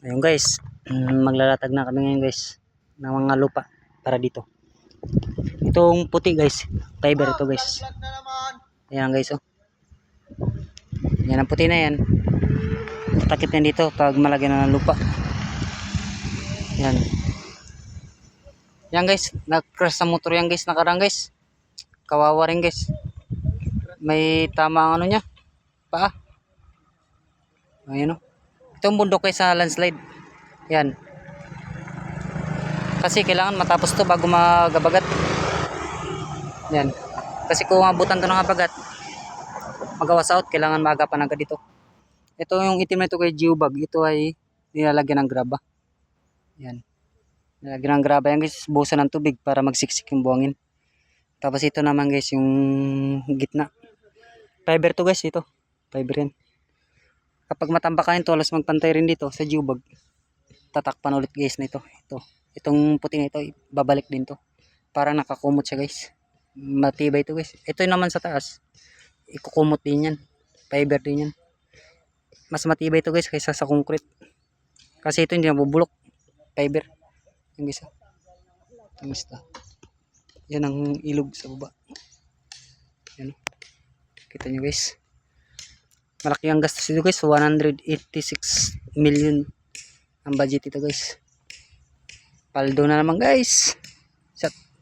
Ayun guys, maglalatag na kami ngayon guys ng mga lupa para dito. Itong puti guys, fiber ito guys. Ayan guys oh. Yan ang puti na yan. Tatakip yan dito pag malagyan na ng lupa. Yan. Yan guys, nag-crash sa motor yan guys nakarang guys. Kawawa rin guys. May tama ang ano niya. Paa. Ayun oh. Itong bundok guys sa landslide. Yan. Kasi kailangan matapos to bago magabagat. Yan. Kasi kung abutan to ng habagat, magawas out, kailangan maagapan agad dito. Ito yung itim na ito kay geobag. Ito ay nilalagyan ng graba. Yan. Nilalagyan ng graba yan guys. Buhusan ng tubig para magsiksik yung buhangin. Tapos ito naman guys yung gitna. Fiber to guys ito. Fiber yan. Kapag matambakan ito, alas magpantay rin dito sa geobag. Tatakpan ulit guys na ito. Itong puti na ito, babalik din to. Para nakakumot siya guys. Matibay ito guys. Ito naman sa taas. Ikukumot din yan. Fiber din yan. Mas matibay ito guys kaysa sa concrete. Kasi ito hindi nabubulok. Fiber. Yung guys. Yung guys. Yan ang ilog sa baba. Yan. Kita nyo guys. Malaki ang gastos dito guys. 186 million ang budget ito guys. Paldo na naman guys.